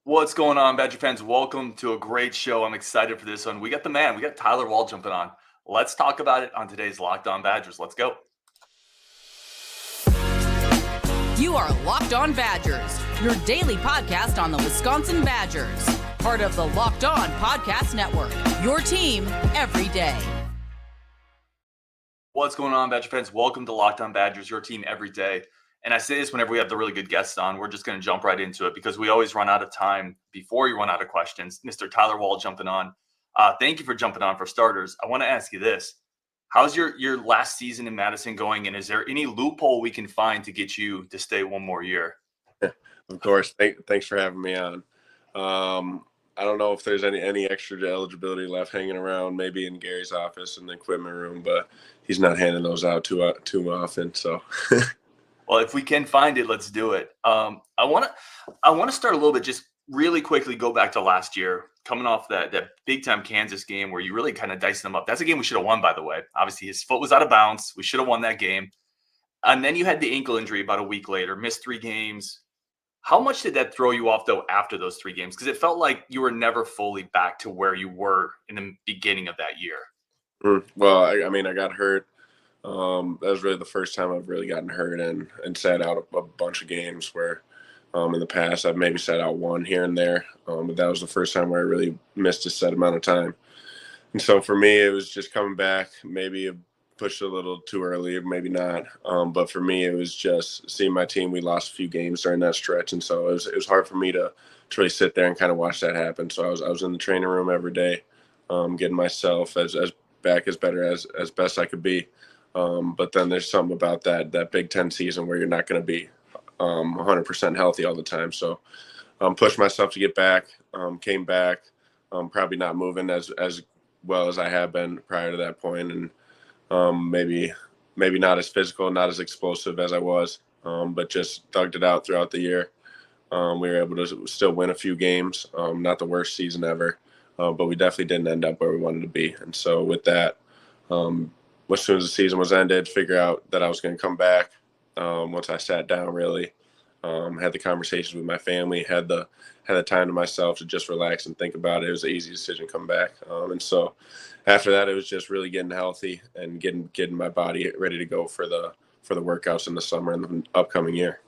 What's going on, Badger fans? Welcome to a great show. I'm excited for this one. We got the man. We got Tyler Wahl jumping on. Let's talk about it on today's Locked On Badgers. Let's go. You are Locked On Badgers, your daily podcast on the Wisconsin Badgers. Part of the Locked On Podcast Network, your team every day. What's going on, Badger fans? Welcome to Locked On Badgers, your team every day. And I say this whenever we have the really good guests on. We're just going to jump right into it because we always run out of time before you run out of questions. Mr. Tyler Wahl jumping on. Thank you for jumping on for starters. I want to ask you this. How's your last season in Madison going? And is there any loophole we can find to get you to stay one more year? Of course. Thanks for having me on. I don't know if there's any extra eligibility left hanging around, maybe in Gary's office in the equipment room, but he's not handing those out too often. So, well, if we can find it, let's do it. I want to start a little bit, just really quickly go back to last year, coming off that big time Kansas game where you really kind of diced them up. That's a game we should have won, by the way. Obviously, his foot was out of bounds. We should have won that game. And then you had the ankle injury about a week later, missed 3 games. How much did that throw you off, though, after those 3 games? Because it felt like you were never fully back to where you were in the beginning of that year. Well, I got hurt. That was really the first time I've really gotten hurt and sat out a bunch of games where in the past I've maybe sat out one here and there. But that was the first time where I really missed a set amount of time. And so for me, it was just coming back, maybe pushed a little too early, maybe not. But for me, it was just seeing my team. We lost a few games during that stretch. And so it was hard for me to really sit there and kind of watch that happen. So I was in the training room every day, getting myself as back as best I could be. But then there's something about that Big Ten season where you're not going to be 100% healthy all the time. So pushed myself to get back, came back, probably not moving as well as I have been prior to that point. And maybe not as physical, not as explosive as I was, but just thugged it out throughout the year. We were able to still win a few games, not the worst season ever, but we definitely didn't end up where we wanted to be. And so with that, as soon as the season was ended, figure out that I was going to come back. Once I sat down, really had the conversations with my family, had the time to myself to just relax and think about it. It was an easy decision to come back. And so after that, it was just really getting healthy and getting my body ready to go for the workouts in the summer and the upcoming year.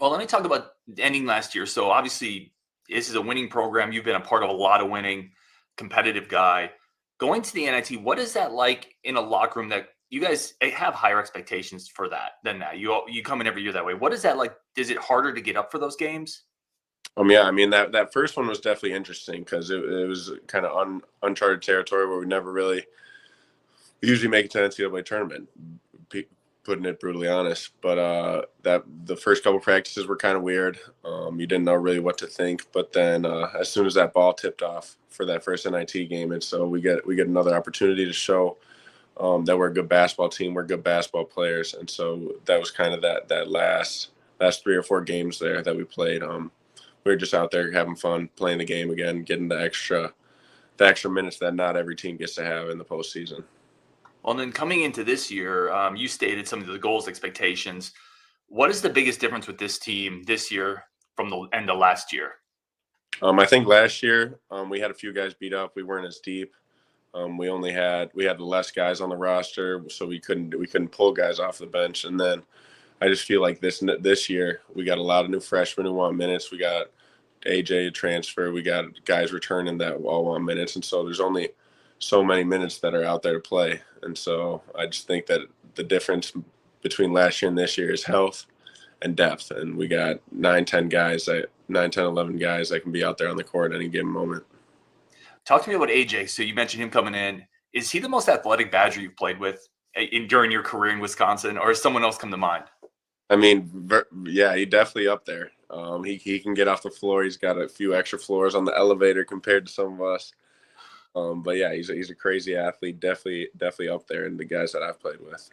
Well, let me talk about ending last year. So obviously, this is a winning program. You've been a part of a lot of winning, competitive guy. Going to the NIT, what is that like in a locker room that you guys have higher expectations for than that? You come in every year that way. What is that like? Is it harder to get up for those games? Yeah, I mean, that first one was definitely interesting because it was kind of uncharted territory where we usually make it to the NCAA tournament, putting it brutally honest. But that the first couple practices were kind of weird. You didn't know really what to think. But then as soon as that ball tipped off for that first NIT game, and so we get another opportunity to show that we're a good basketball team, we're good basketball players, and so that was kind of that last 3 or 4 games there that we played. We were just out there having fun, playing the game again, getting the extra minutes that not every team gets to have in the postseason. Well, then coming into this year, you stated some of the goals, expectations. What is the biggest difference with this team this year from the end of last year? I think last year we had a few guys beat up. We weren't as deep. We had less guys on the roster, so we couldn't pull guys off the bench. And then I just feel like this year we got a lot of new freshmen who want minutes. We got AJ transfer. We got guys returning that all want minutes, and so there's only so many minutes that are out there to play. And so I just think that the difference between last year and this year is health and depth. And we got 9, 10 guys, 11 guys that can be out there on the court at any given moment. Talk to me about AJ. So you mentioned him coming in. Is he the most athletic Badger you've played with during your career in Wisconsin, or has someone else come to mind? I mean, yeah, he's definitely up there. He can get off the floor. He's got a few extra floors on the elevator compared to some of us. But yeah, he's a crazy athlete. Definitely up there in the guys that I've played with.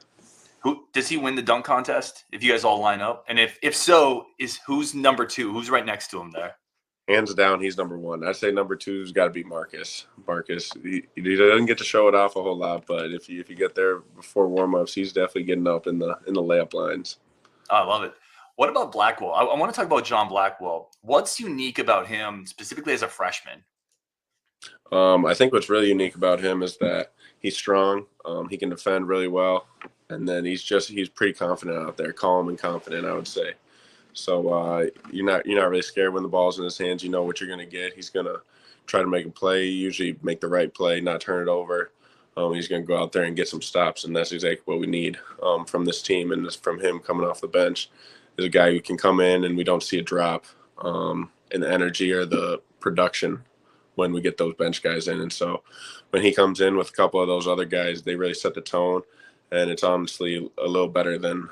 Who does he win the dunk contest if you guys all line up? And if so, who's number 2? Who's right next to him there? Hands down, he's number 1. I'd say number 2's got to be Marcus. He doesn't get to show it off a whole lot, but if you get there before warmups, he's definitely getting up in the layup lines. Oh, I love it. What about Blackwell? I want to talk about John Blackwell. What's unique about him specifically as a freshman? I think what's really unique about him is that he's strong. He can defend really well, and then he's pretty confident out there, calm and confident, I would say. So you're not really scared when the ball's in his hands. You know what you're going to get. He's going to try to make a play, usually make the right play, not turn it over. He's going to go out there and get some stops, and that's exactly what we need from this team and from him coming off the bench. Is a guy who can come in and we don't see a drop in the energy or the production when we get those bench guys in. And so when he comes in with a couple of those other guys, they really set the tone, and it's honestly a little better than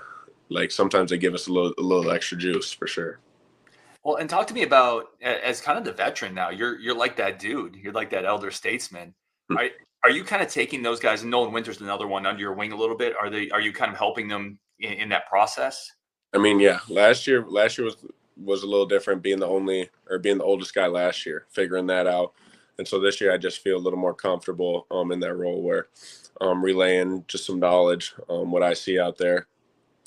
like sometimes they give us a little extra juice for sure. Well, and talk to me about as kind of the veteran now. You're like that dude. You're like that elder statesman. Are you kind of taking those guys, and Nolan Winter's another one, under your wing a little bit? Are you kind of helping them in that process? I mean, yeah. Last year was a little different, being the oldest guy last year, figuring that out. And so this year I just feel a little more comfortable in that role where relaying just some knowledge, what I see out there,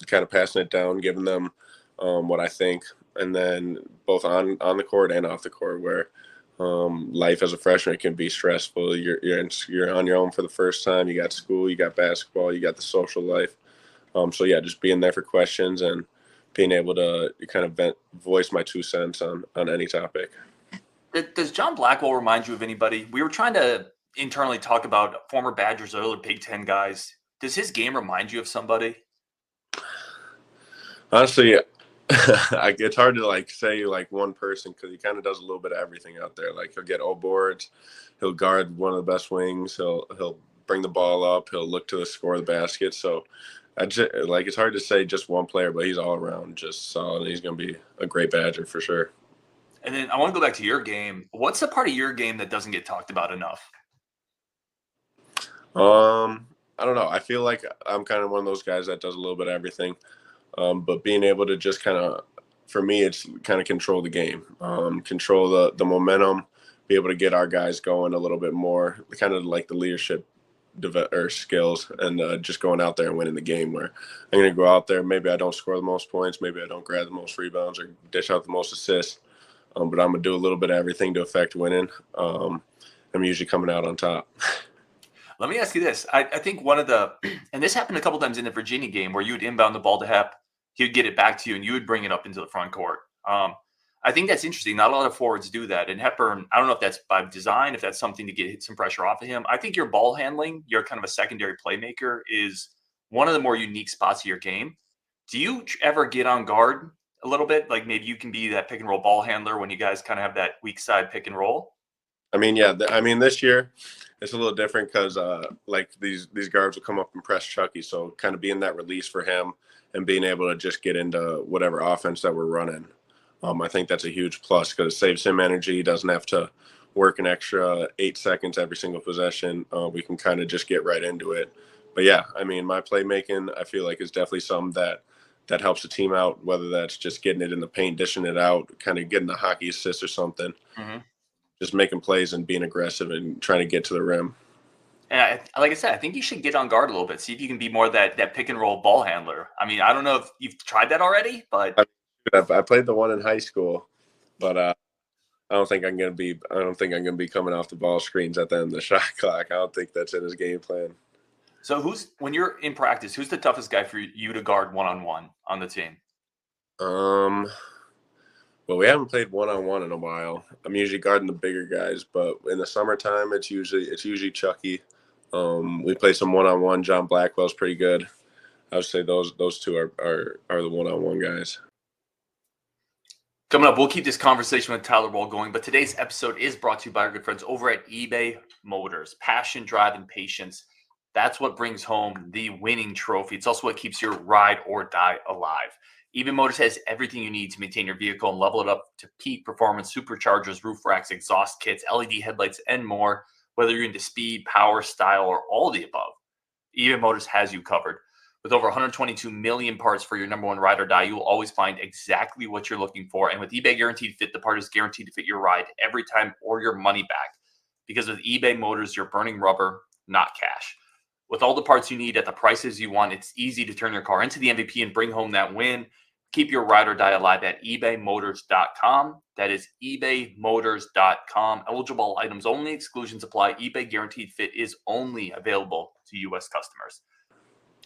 kind of passing it down, giving them what I think, and then both on the court and off the court, where life as a freshman can be stressful. You're on your own for the first time. You got school, you got basketball, you got the social life. So yeah, just being there for questions and being able to kind of voice my 2 cents on any topic. Does John Blackwell remind you of anybody? We were trying to internally talk about former Badgers or other Big Ten guys. Does his game remind you of somebody? Honestly, it's hard to say one person, because he kind of does a little bit of everything out there. Like, he'll get old boards, he'll guard one of the best wings, he'll bring the ball up, he'll look to score the basket. So it's hard to say just one player, but he's all around just solid. He's going to be a great Badger for sure. And then I want to go back to your game. What's the part of your game that doesn't get talked about enough? I don't know. I feel like I'm kind of one of those guys that does a little bit of everything. But being able to just kind of, for me, it's kind of control the game, control the momentum, be able to get our guys going a little bit more, kind of like the leadership skills, and just going out there and winning the game, where I'm going to go out there. Maybe I don't score the most points. Maybe I don't grab the most rebounds or dish out the most assists. But I'm going to do a little bit of everything to affect winning. I'm usually coming out on top. Let me ask you this. I think one of the – and this happened a couple times in the Virginia game where you would inbound the ball to Hep. He would get it back to you, and you would bring it up into the front court. I think that's interesting. Not a lot of forwards do that. And Hepburn, I don't know if that's by design, if that's something to get some pressure off of him. I think your ball handling, you're kind of a secondary playmaker, is one of the more unique spots of your game. Do you ever get on guard a little bit? Like maybe you can be that pick and roll ball handler when you guys kind of have that weak side pick and roll? I mean, yeah. This year it's a little different because these guards will come up and press Chucky. So kind of being that release for him and being able to just get into whatever offense that we're running. I think that's a huge plus because it saves him energy. He doesn't have to work an extra 8 seconds every single possession. We can kind of just get right into it. But yeah, I mean, my playmaking, I feel like, is definitely something that helps the team out, whether that's just getting it in the paint, dishing it out, kind of getting a hockey assist or something. Mm-hmm. Just making plays and being aggressive and trying to get to the rim. And like I said, I think you should get on guard a little bit. See if you can be more that pick and roll ball handler. I mean, I don't know if you've tried that already, but I played the one in high school, but I don't think I'm gonna be coming off the ball screens at the end of the shot clock. I don't think that's in his game plan. So when you're in practice, who's the toughest guy for you to guard one-on-one on the team? Well, we haven't played one-on-one in a while. I'm usually guarding the bigger guys, but in the summertime, it's usually Chucky. We play some one-on-one. John Blackwell's pretty good. I would say those two are the one-on-one guys. Coming up, we'll keep this conversation with Tyler Wahl going, but today's episode is brought to you by our good friends over at eBay Motors. Passion, drive, and patience. That's what brings home the winning trophy. It's also what keeps your ride or die alive. eBay Motors has everything you need to maintain your vehicle and level it up to peak performance, superchargers, roof racks, exhaust kits, LED headlights, and more. Whether you're into speed, power, style, or all the above, eBay Motors has you covered. With over 122 million parts for your number one ride or die, you will always find exactly what you're looking for. And with eBay Guaranteed Fit, the part is guaranteed to fit your ride every time or your money back. Because with eBay Motors, you're burning rubber, not cash. With all the parts you need at the prices you want, it's easy to turn your car into the MVP and bring home that win. Keep your ride or die alive at ebaymotors.com. That is ebaymotors.com. Eligible items only. Exclusions apply. eBay guaranteed fit is only available to U.S. customers.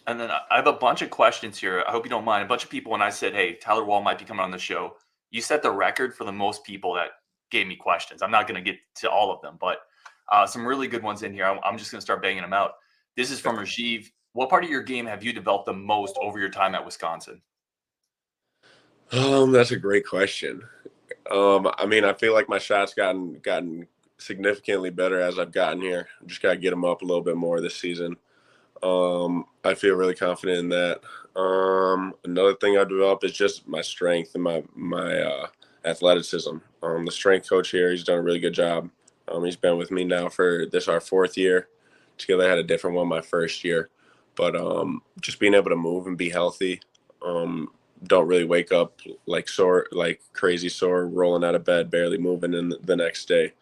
And then I have a bunch of questions here. I hope you don't mind. A bunch of people, when I said, hey, Tyler Wahl might be coming on the show, you set the record for the most people that gave me questions. I'm not going to get to all of them, but some really good ones in here. I'm just going to start banging them out. This is from Rajiv. What part of your game have you developed the most over your time at Wisconsin? That's a great question. I mean, I feel like my shot's gotten significantly better as I've gotten here. Just got to get them up a little bit more this season. I feel really confident in that. Another thing I've developed is just my strength and my athleticism. The strength coach here, he's done a really good job. He's been with me now for our 4th year. Together, I had a different one my first year. But just being able to move and be healthy. Don't really wake up like crazy sore, rolling out of bed, barely moving in the next day.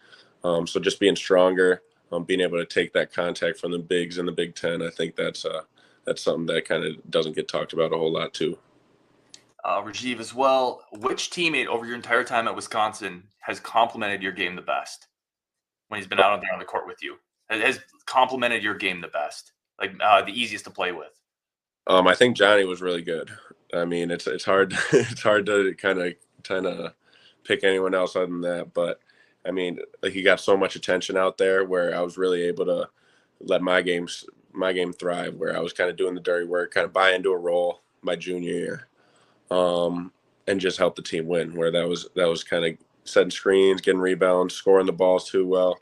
So just being stronger, being able to take that contact from the bigs in the Big Ten, I think that's something that kind of doesn't get talked about a whole lot too. Rajiv as well. Which teammate over your entire time at Wisconsin has complimented your game the best when he's been out there on the court with you? Has complimented your game the best, like the easiest to play with? I think Johnny was really good. I mean, it's hard it's hard to kind of pick anyone else other than that, but I mean, like, he got so much attention out there where I was really able to let my game thrive, where I was kind of doing the dirty work, kind of buy into a role my junior year, and just help the team win. Where that was kind of setting screens, getting rebounds, scoring the balls too well,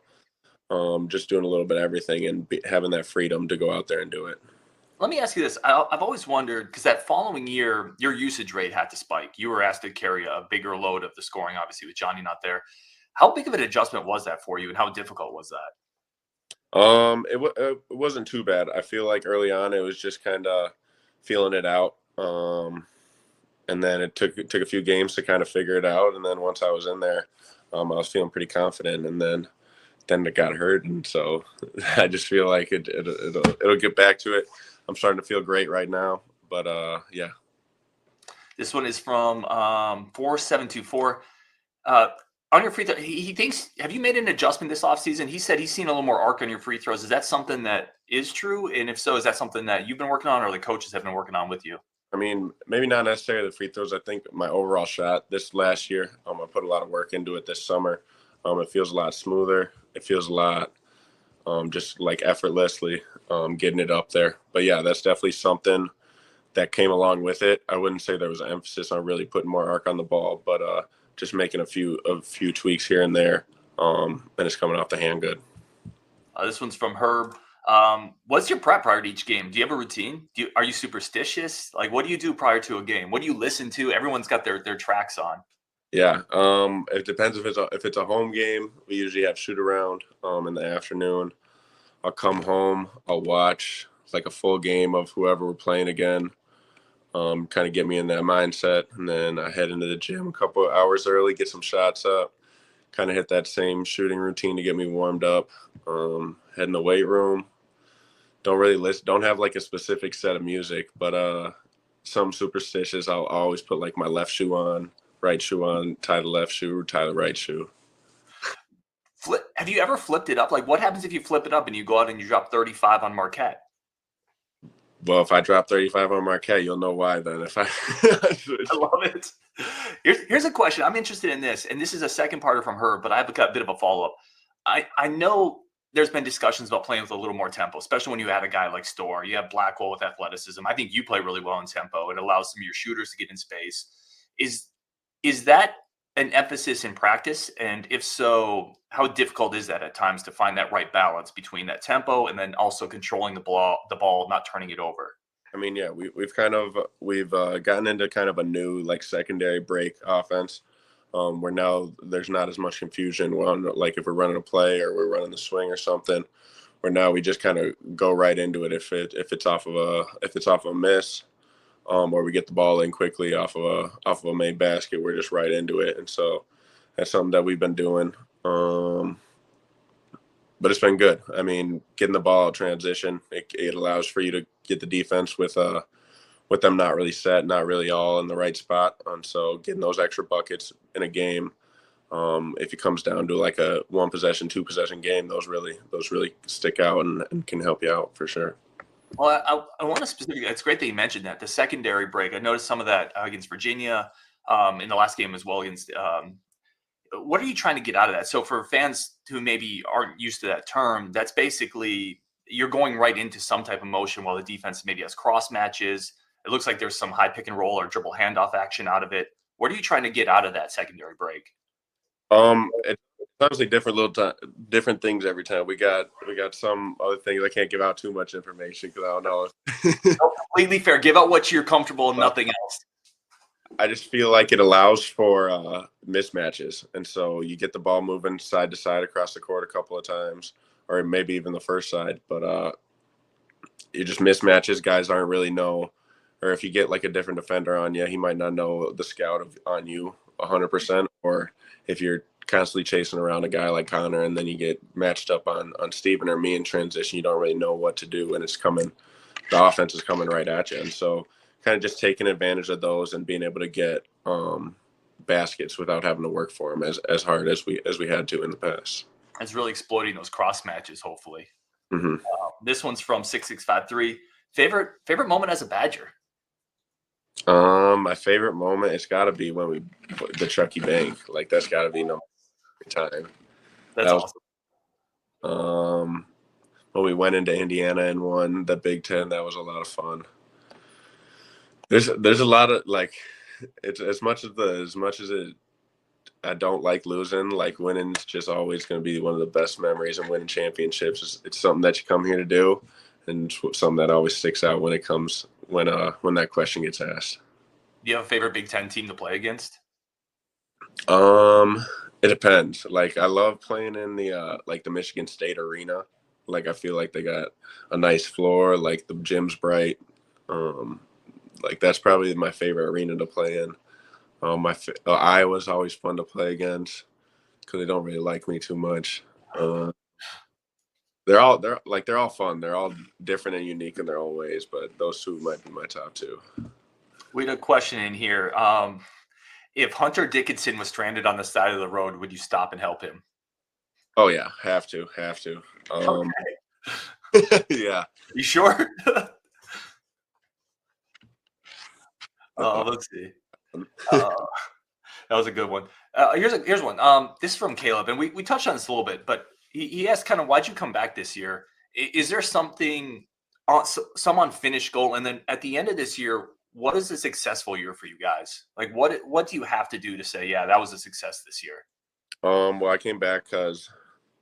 just doing a little bit of everything and having that freedom to go out there and do it. Let me ask you this. I've always wondered, because that following year, your usage rate had to spike. You were asked to carry a bigger load of the scoring, obviously, with Johnny not there. How big of an adjustment was that for you, and how difficult was that? It wasn't too bad. I feel like early on it was just kind of feeling it out, and then it took a few games to kind of figure it out. And then once I was in there, I was feeling pretty confident. And then it got hurt, and so I just feel like it'll get back to it. I'm starting to feel great right now, but yeah. This one is from 4724. On your free throw, he thinks, have you made an adjustment this offseason? He said he's seen a little more arc on your free throws. Is that something that is true? And if so, is that something that you've been working on or the coaches have been working on with you? I mean, maybe not necessarily the free throws. I think my overall shot this last year, I put a lot of work into it this summer. It feels a lot smoother. It feels a lot just like effortlessly getting it up there. But yeah, that's definitely something that came along with it. I wouldn't say there was an emphasis on really putting more arc on the ball, but just making a few tweaks here and there, and it's coming off the hand good. This one's from Herb. What's your prep prior to each game? Do you have a routine? Are you superstitious? Like, what do you do prior to a game? What do you listen to? Everyone's got their tracks on. Yeah, it depends if it's a home game. We usually have shoot around in the afternoon. I'll come home. I'll watch like a full game of whoever we're playing again. Kind of get me in that mindset, and then I head into the gym a couple of hours early, get some shots up, kind of hit that same shooting routine to get me warmed up. Head in the weight room. Don't have like a specific set of music, but some superstitious. I'll always put like my left shoe on, right shoe on, tie the left shoe, tie the right shoe. Have you ever flipped it up? Like, what happens if you flip it up and you go out and you drop 35 on Marquette? Well, if I drop 35 on Marquette, you'll know why then. I love it. Here's a question. I'm interested in this, and this is a second parter from her, but I have a bit of a follow-up. I know there's been discussions about playing with a little more tempo, especially when you have a guy like Storr. You have Blackwell with athleticism. I think you play really well in tempo. It allows some of your shooters to get in space. Is that an emphasis in practice? And if so, how difficult is that at times to find that right balance between that tempo and then also controlling the ball, not turning it over? I mean, yeah, we've gotten into kind of a new like secondary break offense, where now there's not as much confusion when, like, if we're running a play or we're running the swing or something, where now we just kind of go right into it if it's off of a miss. Or we get the ball in quickly off of a made basket, we're just right into it. And so that's something that we've been doing. But it's been good. I mean, getting the ball out transition, it allows for you to get the defense with with them not really set, not really all in the right spot. And so getting those extra buckets in a game, if it comes down to like a 1-possession, 2-possession game, those really stick out and can help you out for sure. Well, I want to specifically, it's great that you mentioned that, the secondary break. I noticed some of that against Virginia in the last game as well against what are you trying to get out of that? So for fans who maybe aren't used to that term, that's basically you're going right into some type of motion while the defense maybe has cross matches. It looks like there's some high pick and roll or dribble handoff action out of it. What are you trying to get out of that secondary break? It's obviously different things every time. We got some other things. I can't give out too much information because I don't know. No, completely fair. Give out what you're comfortable and nothing else. I just feel like it allows for mismatches, and so you get the ball moving side to side across the court a couple of times, or maybe even the first side. But you just mismatches. Guys aren't really know, or if you get like a different defender on you, he might not know the scout on you 100%. Or if you're constantly chasing around a guy like Connor, and then you get matched up on Steven or me in transition, you don't really know what to do, and the offense is coming right at you, and so kind of just taking advantage of those and being able to get baskets without having to work for them as hard as we had to in the past. It's really exploiting those cross matches, hopefully. Mm-hmm. This one's from 6653. Favorite moment as a Badger? My favorite moment, it's got to be when the Chucky Bank. Like, that's got to be no time. That's awesome. When we went into Indiana and won the Big Ten, that was a lot of fun. There's a lot of, like, it's as much as I don't like losing, like, winning's just always going to be one of the best memories, and winning championships it's something that you come here to do, and something that always sticks out when that question gets asked. Do you have a favorite Big Ten team to play against? It depends. Like, I love playing in the the Michigan State arena. Like, I feel like they got a nice floor, like the gym's bright. Like, that's probably my favorite arena to play in. Iowa's always fun to play against because they don't really like me too much. They're all fun. They're all different and unique in their own ways, but those two might be my top two. We had a question in here. If Hunter Dickinson was stranded on the side of the road, would you stop and help him? Oh yeah, have to. Okay. Yeah. You sure? Let's see. That was a good one. Here's one. This is from Caleb, and we touched on this a little bit, but he asked kind of, why'd you come back this year? Is there something, some unfinished goal? And then at the end of this year, what is a successful year for you guys? Like, what do you have to do to say, yeah, that was a success this year? Well, I came back because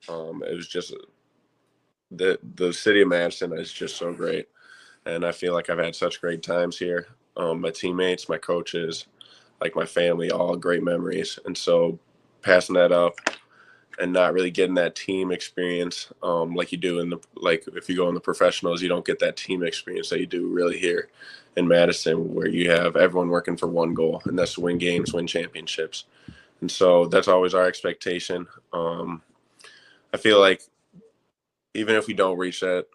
it was just the city of Madison is just so great, and I feel like I've had such great times here. My teammates, my coaches, like my family, all great memories. And so passing that up and not really getting that team experience like you do if you go in the professionals, you don't get that team experience that you do really here in Madison, where you have everyone working for one goal, and that's to win games, win championships. And so that's always our expectation. I feel like even if we don't reach that,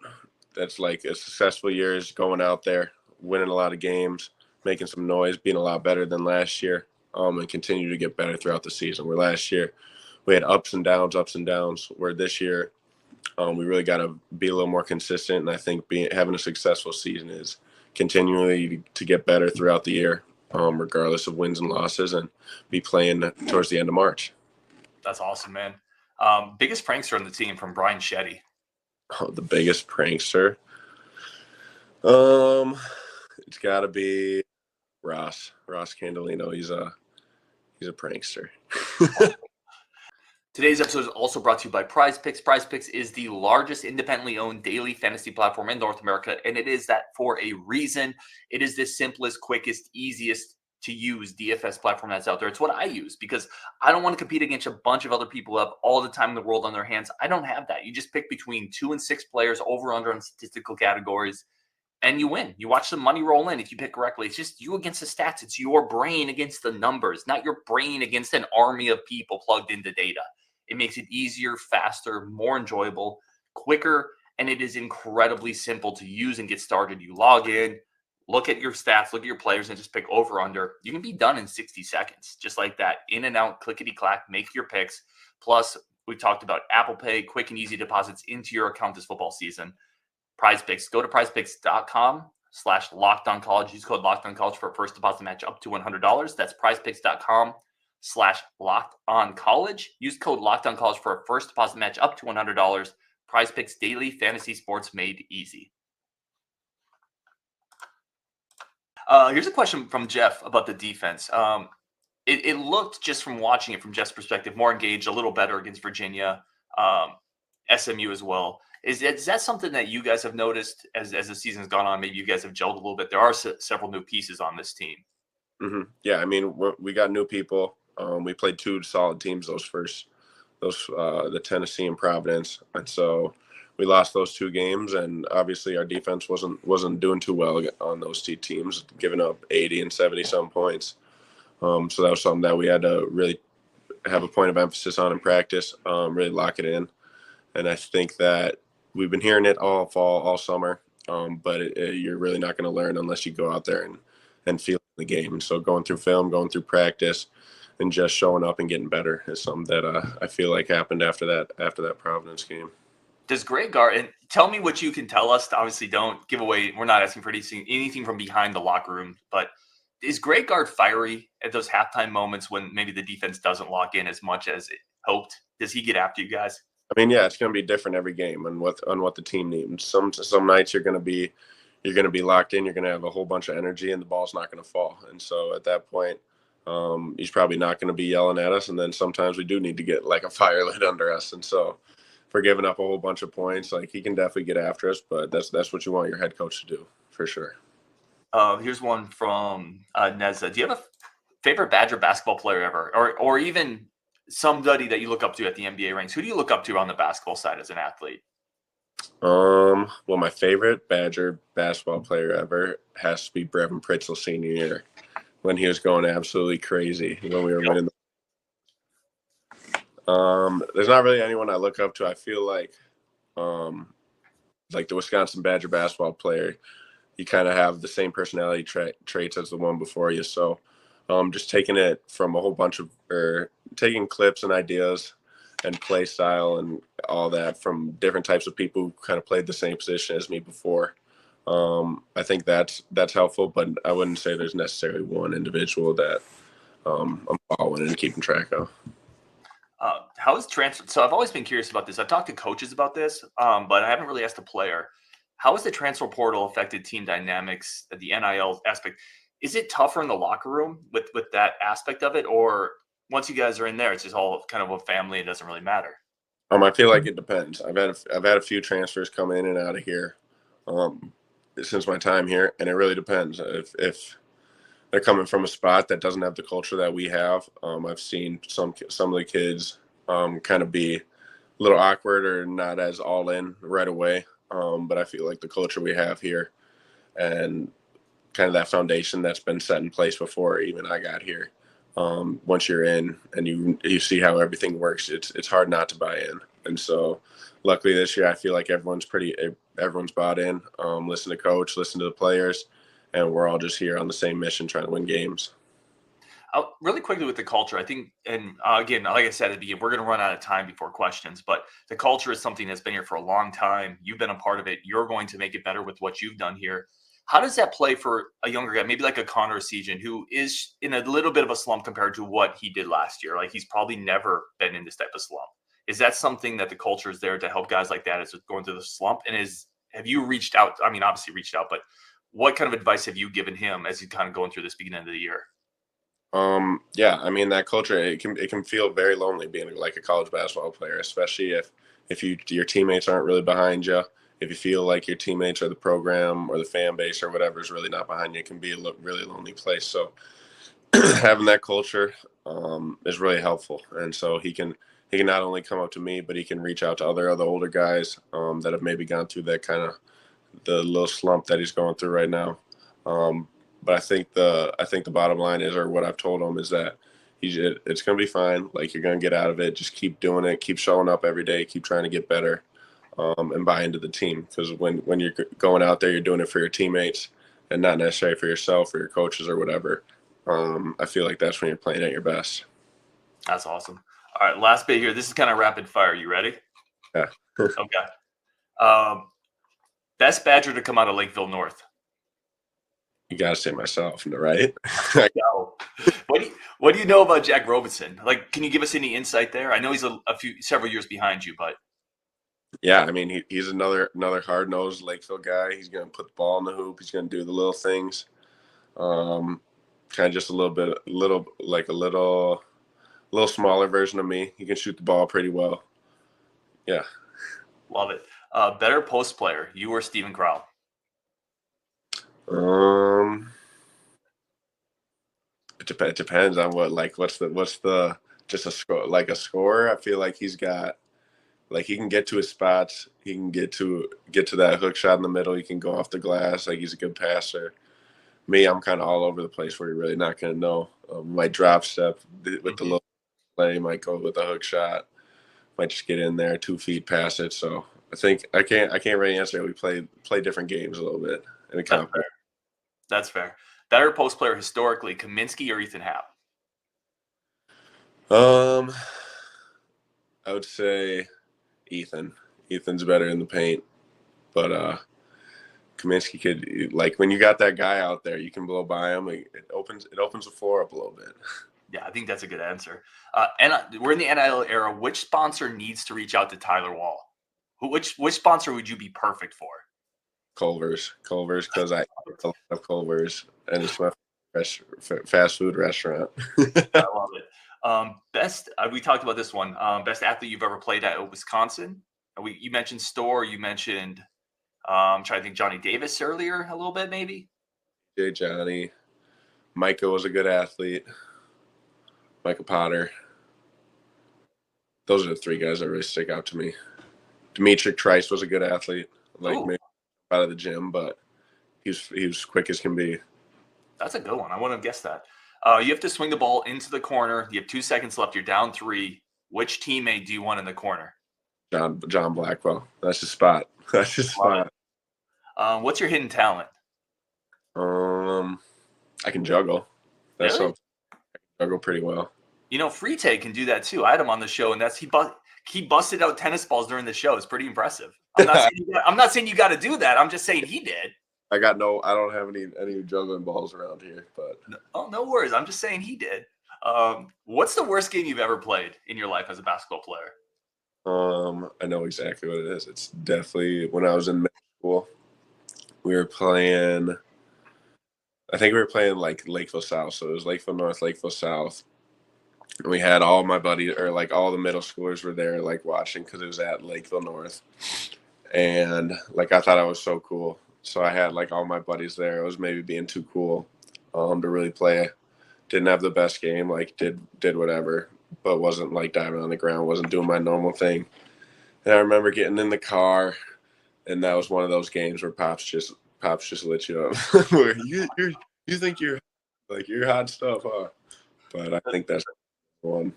that's like a successful year is going out there, winning a lot of games, making some noise, being a lot better than last year, and continue to get better throughout the season. Where last year we had ups and downs, where this year we really got to be a little more consistent. And I think having a successful season is continually to get better throughout the year, regardless of wins and losses, and be playing towards the end of March. That's awesome, man. Biggest prankster on the team from Brian Shetty. Oh, the biggest prankster. It's got to be Ross Candelino. He's a prankster. Today's episode is also brought to you by PrizePicks. PrizePicks is the largest independently owned daily fantasy platform in North America, and it is that for a reason. It is the simplest, quickest, easiest to use DFS platform that's out there. It's what I use because I don't want to compete against a bunch of other people who have all the time in the world on their hands. I don't have that. You just pick between 2 and 6 players over under on statistical categories, and you win. You watch the money roll in if you pick correctly. It's just you against the stats. It's your brain against the numbers, not your brain against an army of people plugged into data. It makes it easier, faster, more enjoyable, quicker, and it is incredibly simple to use and get started. You log in, look at your stats, look at your players, and just pick over under. You can be done in 60 seconds, just like that. In and out, clickety clack, make your picks. Plus, we talked about Apple Pay, quick and easy deposits into your account this football season. PrizePicks. Go to prizepicks.com/lockedoncollege. Use code LockedOnCollege for a first deposit match up to $100. That's prizepicks.com/lockedoncollege. Use code LockedOnCollege for a first deposit match up to $100. PrizePicks, daily fantasy sports made easy. Here's a question from Jeff about the defense. It looked, just from watching it from Jeff's perspective, more engaged, a little better against Virginia, SMU as well. Is that something that you guys have noticed as the season's gone on? Maybe you guys have gelled a little bit. There are several new pieces on this team. Mm-hmm. Yeah, I mean, we got new people. We played 2 solid teams the Tennessee and Providence, and so we lost those 2 games. And obviously, our defense wasn't doing too well on those 2 teams, giving up 80 and 70 some points. So that was something that we had to really have a point of emphasis on in practice, really lock it in. And I think that we've been hearing it all fall, all summer, but you're really not going to learn unless you go out there and feel the game. And so going through film, going through practice, and just showing up and getting better is something that I feel like happened after that Providence game. Does Greg Gard, and tell me what you can tell us, obviously don't give away, we're not asking for anything from behind the locker room, but is Greg Gard fiery at those halftime moments when maybe the defense doesn't lock in as much as it hoped? Does he get after you guys? I mean, yeah, it's going to be different every game on what the team needs. Some nights you're going to be locked in. You're going to have a whole bunch of energy, and the ball's not going to fall. And so at that point, he's probably not going to be yelling at us. And then sometimes we do need to get like a fire lit under us. And so if we're giving up a whole bunch of points, like, he can definitely get after us. But that's what you want your head coach to do, for sure. Here's one from Neza. Do you have a favorite Badger basketball player ever, or even somebody that you look up to at the NBA ranks? Who do you look up to on the basketball side as an athlete? Well, my favorite Badger basketball player ever has to be Brevin Pritzel senior year, when he was going absolutely crazy when we were winning. There's not really anyone I look up to. I feel like the Wisconsin Badger basketball player, you kind of have the same personality traits as the one before you. So just taking it from a whole bunch of, or taking clips and ideas and play style and all that from different types of people who kind of played the same position as me before. I think that's helpful, but I wouldn't say there's necessarily one individual that I'm following and keeping track of. How is transfer? So I've always been curious about this. I've talked to coaches about this, but I haven't really asked a player. How has the transfer portal affected team dynamics, the NIL aspect? Is it tougher in the locker room with that aspect of it, or once you guys are in there, it's just all kind of a family? It doesn't really matter. I feel like it depends. I've had a few transfers come in and out of here since my time here, and it really depends. If they're coming from a spot that doesn't have the culture that we have, I've seen some of the kids kind of be a little awkward or not as all in right away. But I feel like the culture we have here and kind of that foundation that's been set in place before even I got here, once you're in and you see how everything works, it's hard not to buy in. And so luckily this year, I feel like everyone's bought in, listen to coach, listen to the players, and we're all just here on the same mission, trying to win games. Really quickly with the culture, I think, and again, like I said at the beginning, we're going to run out of time before questions, but the culture is something that's been here for a long time. You've been a part of it. You're going to make it better with what you've done here. How does that play for a younger guy, maybe like a Connor Sejan, who is in a little bit of a slump compared to what he did last year? Like, he's probably never been in this type of slump. Is that something that the culture is there to help guys like that as going through the slump? And have you reached out? I mean, obviously reached out, but what kind of advice have you given him as he's kind of going through this beginning of the year? Yeah, I mean, that culture, it can feel very lonely being like a college basketball player, especially if your teammates aren't really behind you. If you feel like your teammates or the program or the fan base or whatever is really not behind you, it can be a really lonely place. So having that culture is really helpful. And so he can not only come up to me, but he can reach out to other older guys that have maybe gone through that kind of the little slump that he's going through right now. But I think the bottom line is, or what I've told him, is that it's going to be fine. Like, you're going to get out of it. Just keep doing it. Keep showing up every day. Keep trying to get better, and buy into the team. Because when you're going out there, you're doing it for your teammates, and not necessarily for yourself or your coaches or whatever. I feel like that's when you're playing at your best. That's awesome. All right, last bit here. This is kind of rapid fire. You ready? Yeah. Okay. Best Badger to come out of Lakeville North. You got to say myself, right? No. What do you know about Jack Robinson? Like, can you give us any insight there? I know he's several years behind you, but yeah, I mean, he's another hard-nosed Lakeville guy. He's going to put the ball in the hoop. He's going to do the little things. Kind of just a little smaller version of me. He can shoot the ball pretty well. Yeah. Love it. Better post player, you or Steven Crowell? It depends on what's the just a score, like a scorer. I feel like he's got, like, he can get to his spots. He can get to that hook shot in the middle. He can go off the glass. Like, he's a good passer. Me, I'm kind of all over the place where you're really not going to know. Might drop step with the little play, might go with a hook shot, might just get in there 2 feet past it. So I think I can't really answer. We play different games a little bit. And That's fair. Better post player historically, Kaminsky or Ethan Happ? I would say Ethan. Ethan's better in the paint, but Kaminsky could, like, when you got that guy out there, you can blow by him. It opens the floor up a little bit. Yeah, I think that's a good answer. And we're in the NIL era. Which sponsor needs to reach out to Tyler Wahl? Which sponsor would you be perfect for? Culver's, because I love Culver's, and it's my fast food restaurant. I love it. Best, we talked about this one. Best athlete you've ever played at Wisconsin. You mentioned Storr. You mentioned, I'm trying to think, Johnny Davis earlier a little bit, maybe. Johnny. Micah was a good athlete. Micah Potter. Those are the 3 guys that really stick out to me. Dimitri Trice was a good athlete. Maybe out of the gym, but he was quick as can be. That's a good one. I wouldn't have guessed that. You have to swing the ball into the corner. You have 2 seconds left. You're down 3. Which teammate do you want in the corner? John Blackwell. That's his spot. That's his spot. What's your hidden talent? I can juggle. That's really? I can juggle pretty well. You know, Frite can do that too. I had him on the show, and he busted out tennis balls during the show. It's pretty impressive. I'm not saying you got to do that. I'm just saying he did. I don't have any juggling balls around here, but no worries. I'm just saying he did. What's the worst game you've ever played in your life as a basketball player? I know exactly what it is. It's definitely when I was in middle school. We were playing. I think we were playing like Lakeville South, so it was Lakeville North, Lakeville South. And we had all my buddies, or like all the middle schoolers were there, like watching, because it was at Lakeville North. And like I thought I was so cool, so I had like all my buddies there. It was maybe being too cool to really play. Didn't have the best game, like did whatever, but wasn't like diving on the ground, wasn't doing my normal thing. And I remember getting in the car, and that was one of those games where Pops just lit you up. Where you think you're hot stuff, huh? But I think that's one.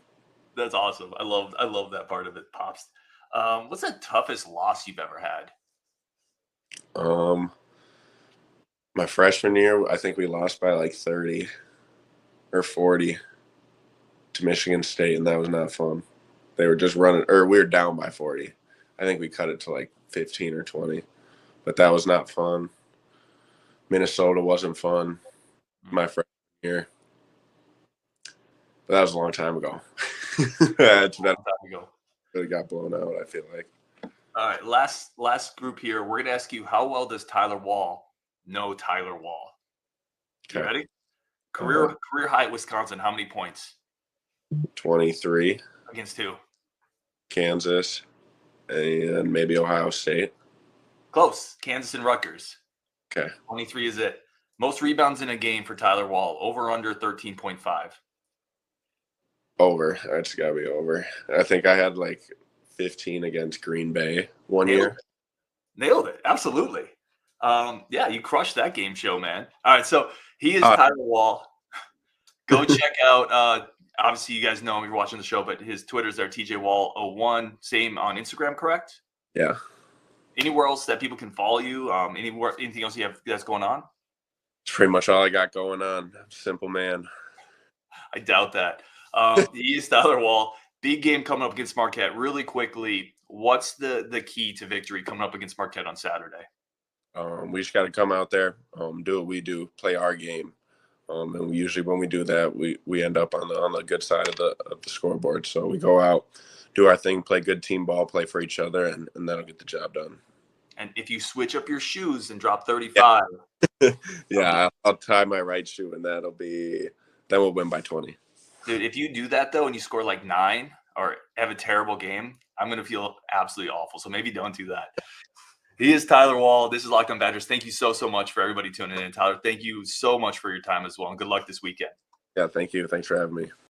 That's awesome. I love that part of it, Pops. What's the toughest loss you've ever had? My freshman year, I think we lost by like 30 or 40 to Michigan State, and that was not fun. They were just running, or we were down by 40. I think we cut it to like 15 or 20, but that was not fun. Minnesota wasn't fun my freshman year. But that was a long time ago. Really got blown out, I feel like. All right, last group here. We're going to ask you, how well does Tyler Wahl know Tyler Wahl? Okay. You ready? Career high at Wisconsin, how many points? 23. Against who? Kansas and maybe Ohio State. Close. Kansas and Rutgers. Okay. 23 is it. Most rebounds in a game for Tyler Wahl, over under 13.5. Over. That's got to be over. I think I had like 15 against Green Bay one year. Nailed it. Absolutely. Yeah, you crushed that game show, man. All right, so he is Tyler Wahl. Go check out, obviously you guys know him, you're watching the show, but his Twitter's there, TJWall01. Same on Instagram, correct? Yeah. Anywhere else that people can follow you? Anything else you have that's going on? It's pretty much all I got going on. Simple man. I doubt that. He is Tyler Wahl. Big game coming up against Marquette. Really quickly, what's the key to victory coming up against Marquette on Saturday? We just got to come out there, do what we do, play our game. And usually when we do that, we end up on the good side of the scoreboard. So we go out, do our thing, play good team ball, play for each other, and that'll get the job done. And if you switch up your shoes and drop 35. Yeah, I'll tie my right shoe, and then we'll win by 20. Dude, if you do that, though, and you score like 9 or have a terrible game, I'm going to feel absolutely awful. So maybe don't do that. He is Tyler Wahl. This is Locked On Badgers. Thank you so much for everybody tuning in. Tyler, thank you so much for your time as well. And good luck this weekend. Yeah, thank you. Thanks for having me.